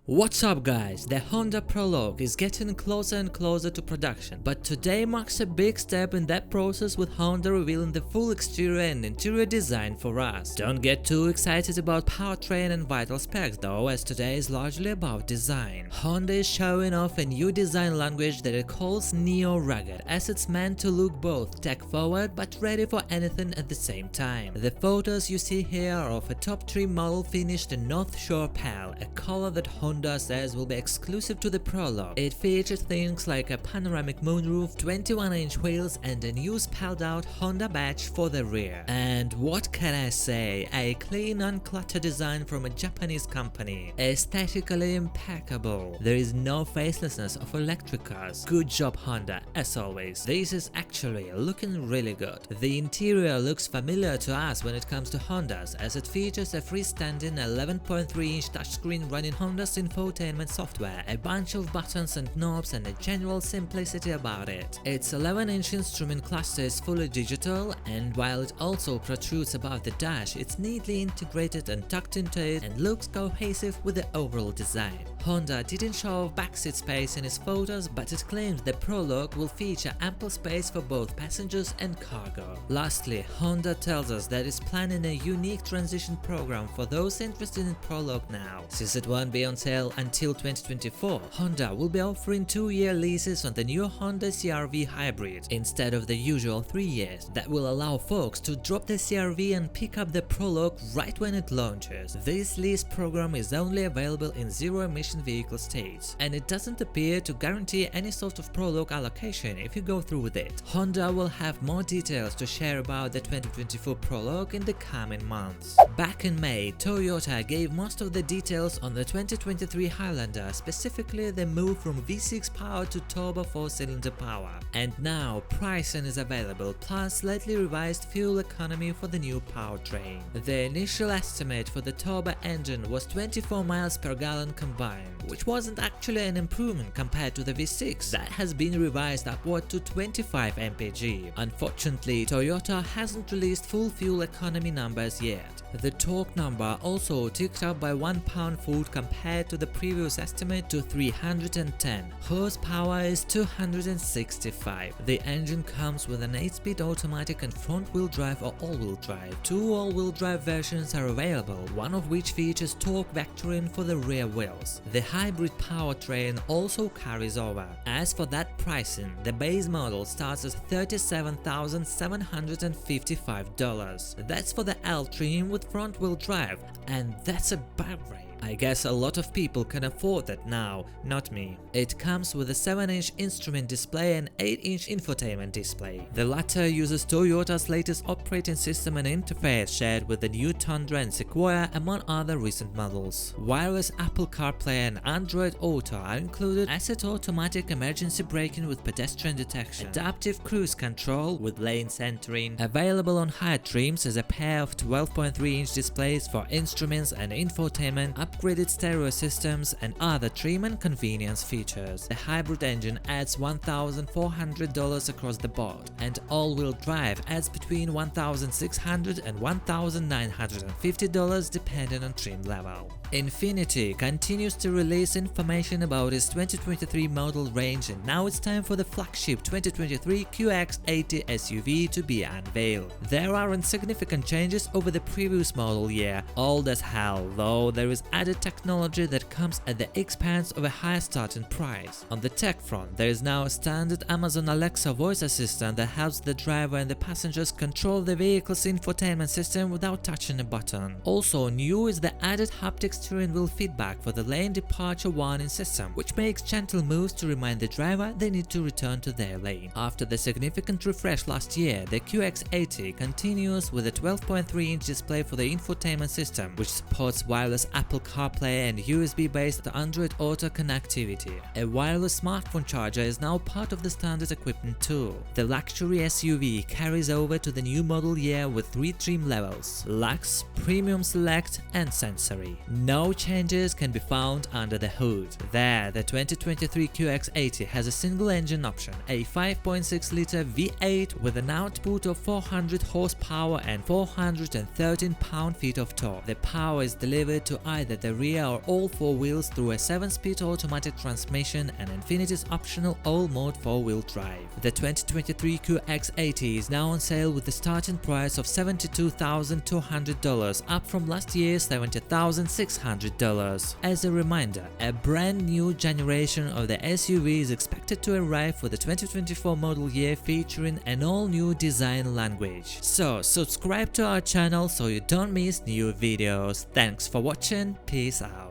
What's up guys, the Honda Prologue is getting closer and closer to production, but today marks a big step in that process with Honda revealing the full exterior and interior design for us. Don't get too excited about powertrain and vital specs though, as today is largely about design. Honda is showing off a new design language that it calls Neo Rugged, as it's meant to look both tech forward but ready for anything at the same time. The photos you see here are of a top trim model finished in North Shore Pale, a color that Honda says will be exclusive to the Prologue. It features things like a panoramic moonroof, 21-inch wheels and a new spelled out Honda badge for the rear. And what can I say, a clean, uncluttered design from a Japanese company. Aesthetically impeccable. There is no facelessness of electric cars. Good job Honda, as always. This is actually looking really good. The interior looks familiar to us when it comes to Hondas, as it features a freestanding 11.3-inch touchscreen running Honda's infotainment software, a bunch of buttons and knobs and a general simplicity about it. Its 11-inch instrument cluster is fully digital, and while it also protrudes above the dash, it's neatly integrated and tucked into it and looks cohesive with the overall design. Honda didn't show off backseat space in its photos, but it claimed the Prologue will feature ample space for both passengers and cargo. Lastly, Honda tells us that it's planning a unique transition program for those interested in Prologue now. Since it won't be on sale until 2024, Honda will be offering 2-year leases on the new Honda CR-V Hybrid instead of the usual 3 years. That will allow folks to drop the CR-V and pick up the Prologue right when it launches. This lease program is only available in zero-emission vehicle states, and it doesn't appear to guarantee any sort of Prologue allocation if you go through with it. Honda will have more details to share about the 2024 Prologue in the coming months. Back in May, Toyota gave most of the details on the 2023 Highlander, specifically the move from V6 power to turbo 4-cylinder power. And now pricing is available, plus slightly revised fuel economy for the new powertrain. The initial estimate for the turbo engine was 24 miles per gallon combined, which wasn't actually an improvement compared to the V6 that has been revised upward to 25 mpg. Unfortunately, Toyota hasn't released full fuel economy numbers yet. The torque number also ticked up by 1 pound-foot compared to the previous estimate to 310. Horsepower is 265. The engine comes with an 8-speed automatic and front-wheel drive or all-wheel drive. 2 all-wheel drive versions are available, one of which features torque vectoring for the rear wheels. The hybrid powertrain also carries over. As for that pricing, the base model starts at $37,755. That's for the L trim with front-wheel drive, and that's about right. I guess a lot of people can afford that now, not me. It comes with a 7-inch instrument display and 8-inch infotainment display. The latter uses Toyota's latest operating system and interface shared with the new Tundra and Sequoia, among other recent models. Wireless Apple CarPlay and Android Auto are included, as it automatic emergency braking with pedestrian detection, adaptive cruise control with lane centering. Available on higher trims as a pair of 12.3-inch displays for instruments and infotainment, upgraded stereo systems and other trim and convenience features. The hybrid engine adds $1,400 across the board, and all-wheel drive adds between $1,600 and $1,950 depending on trim level. Infiniti continues to release information about its 2023 model range, and now it's time for the flagship 2023 QX80 SUV to be unveiled. There aren't significant changes over the previous model year, old as hell, though there is added technology that comes at the expense of a higher starting price. On the tech front, there is now a standard Amazon Alexa voice assistant that helps the driver and the passengers control the vehicle's infotainment system without touching a button. Also new is the added haptic steering wheel feedback for the lane departure warning system, which makes gentle moves to remind the driver they need to return to their lane. After the significant refresh last year, the QX80 continues with a 12.3-inch display for the infotainment system, which supports wireless Apple CarPlay and USB-based Android Auto connectivity. A wireless smartphone charger is now part of the standard equipment too. The luxury SUV carries over to the new model year with 3 trim levels: Luxe, Premium Select and Sensory. no changes can be found under the hood. There, the 2023 QX80 has a single-engine option, a 5.6-liter V8 with an output of 400 horsepower and 413 pound-feet of torque. The power is delivered to either the rear or all four wheels through a 7-speed automatic transmission and Infinity's optional all-mode 4-wheel drive. The 2023 QX80 is now on sale with a starting price of $72,200, up from last year's $70,600. As a reminder, a brand new generation of the SUV is expected to arrive for the 2024 model year, featuring an all-new design language. So subscribe to our channel so you don't miss new videos. Thanks for watching, peace out.